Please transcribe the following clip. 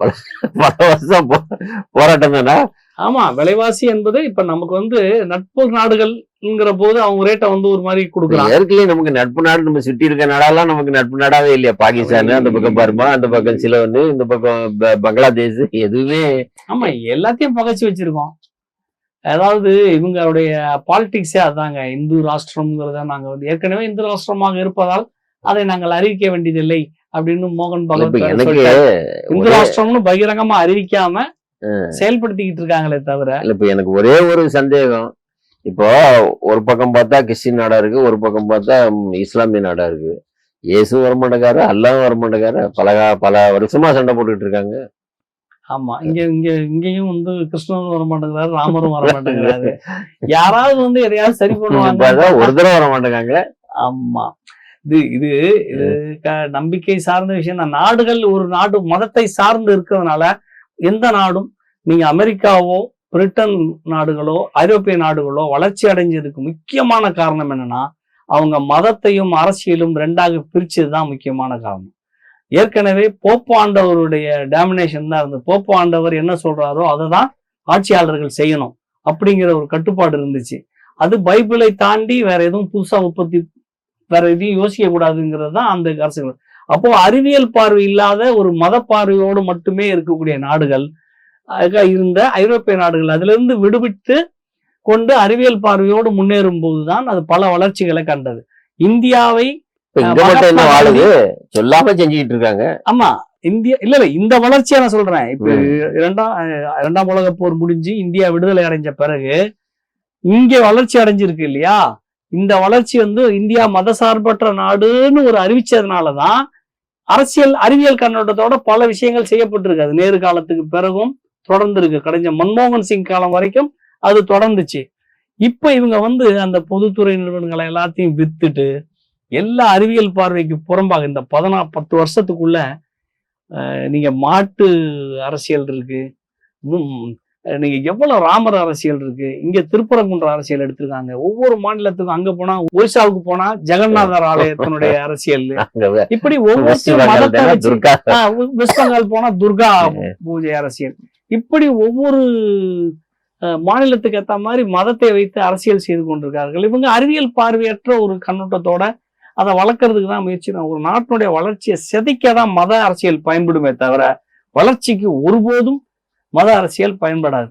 பல வருஷம் போராட்டம் தானே. ஆமா, விலைவாசி என்பது இப்ப நமக்கு நட்பு நாடுகள்ங்கிற போது அவங்க ரேட்டை ஒரு மாதிரி கொடுக்குறாங்க. ஏற்கனவே நமக்கு நட்பு நாடு, நம்ம சுற்றி இருக்க நாடெல்லாம் நமக்கு நட்பு நாடாவே இல்லையா? பாகிஸ்தான் அந்த பக்கம் பர்மா, அந்த பக்கம் சிலோன், இந்த பக்கம் பங்களாதேஷ், எதுவுமே. ஆமா, எல்லாத்தையும் பகைச்சு வச்சிருக்கோம். அதாவது இவங்களுடைய பாலிடிக்ஸே அதாங்க. இந்து ராஷ்டிரம்ங்கிறத நாங்க ஏற்கனவே இந்து ராஷ்டிரமாக இருப்பதால் அதை நாங்கள் அறிவிக்க வேண்டியதில்லை அப்படின்னு மோகன் பகவத் இந்து ராஷ்டிரம்னு பகிரங்கமா அறிவிக்காம செயல்படுத்திக்கிட்டு இருக்காங்களே தவிர. இப்ப எனக்கு ஒரே ஒரு சந்தேகம். இப்போ ஒரு பக்கம் பார்த்தா கிறிஸ்டின் நாடா இருக்கு, ஒரு பக்கம் பார்த்தா இஸ்லாமிய நாடா இருக்கு. இயேசு வரமாட்டேக்காரு, அல்லாவும் வரமாட்டேக்காரு. பல வருஷமா சண்டை போட்டுக்கிட்டு இருக்காங்க. ஆமா, இங்கேயும் கிருஷ்ணரும் வரமாட்டேங்கிறாரு, ராமரும் வரமாட்டேங்கிறாரு. யாராவது எதையாவது சரி பண்ணுவாங்க, ஒரு தடவை வரமாட்டேங்காங்க. ஆமா, இது நம்பிக்கை சார்ந்த விஷயம் தான். நாடுகள் ஒரு நாடு மதத்தை சார்ந்து இருக்கிறதுனால எந்த நாடும், நீங்க அமெரிக்காவோ பிரிட்டன் நாடுகளோ ஐரோப்பிய நாடுகளோ வளர்ச்சி அடைஞ்சதுக்கு முக்கியமான காரணம் என்னன்னா, அவங்க மதத்தையும் அரசியலும் ரெண்டாக பிரிச்சதுதான் முக்கியமான காரணம். ஏற்கனவே போப்பு ஆண்டவருடைய டாமினேஷன் தான் இருந்தது. போப்பு ஆண்டவர் என்ன சொல்றாரோ அதை தான் ஆட்சியாளர்கள் செய்யணும் அப்படிங்கிற ஒரு கட்டுப்பாடு இருந்துச்சு. அது பைபிளை தாண்டி வேற எதுவும் புதுசா வேற எதையும் யோசிக்க கூடாதுங்கிறது தான் அந்த அரசுகள். அப்போ அறிவியல் பார்வை இல்லாத ஒரு மத பார்வையோடு மட்டுமே இருக்கக்கூடிய நாடுகள் இருந்த ஐரோப்பிய நாடுகள் அதுல இருந்து விடுவிட்டு கொண்டு அறிவியல் பார்வையோடு முன்னேறும் போதுதான் அது பல வளர்ச்சிகளை கண்டது. இந்தியாவை சொல்லாம செஞ்சுக்கிட்டு இருக்காங்க. ஆமா, இந்தியா இல்ல இந்த வளர்ச்சியா நான் சொல்றேன். இப்ப இரண்டாம் உலக போர் முடிஞ்சு இந்தியா விடுதலை அடைஞ்ச பிறகு இங்க வளர்ச்சி அடைஞ்சிருக்கு இல்லையா? இந்த வளர்ச்சி இந்தியா மதசார்பற்ற நாடுன்னு ஒரு அறிவிச்சதுனாலதான் அறிவியல் கண்ணோட்டத்தோட பல விஷயங்கள் செய்யப்பட்டிருக்கு. அது நேரு காலத்துக்கு பிறகும் தொடர்ந்து இருக்கு. கடைஞ்ச மன்மோகன் சிங் காலம் வரைக்கும் அது தொடர்ந்துச்சு. இப்ப இவங்க அந்த பொதுத்துறை நிறுவனங்களை எல்லாத்தையும் வித்துட்டு எல்லா அறிவியல் பார்வைக்கு புறம்பாக இந்த 10 வருஷத்துக்குள்ள நீங்க மாட்டு அரசியல் இருக்கு, நீங்க எவ்வளவு ராமர் அரசியல் இருக்கு, இங்க திருப்பரங்குன்ற அரசியல் எடுத்திருக்காங்க. ஒவ்வொரு மாநிலத்துக்கும் அங்க போனா ஒரிசாவுக்கு போனா ஜெகநாதர் ஆலயத்தினுடைய அரசியல், இப்படி ஒவ்வொரு வெஸ்ட் பெங்கால் போனா துர்கா பூஜை அரசியல், இப்படி ஒவ்வொரு மாநிலத்துக்கு ஏற்ற மாதிரி மதத்தை வைத்து அரசியல் செய்து கொண்டிருக்கார்கள். இவங்க அறிவியல் பார்வையற்ற ஒரு கண்ணோட்டத்தோட அதை வளர்க்கறதுக்கு தான் முயற்சி. ஒரு நாட்டினுடைய வளர்ச்சியை சிதைக்கதான் மத அரசியல் பயன்படுமே தவிர வளர்ச்சிக்கு ஒருபோதும் மத அரசியல் பயன்படாது.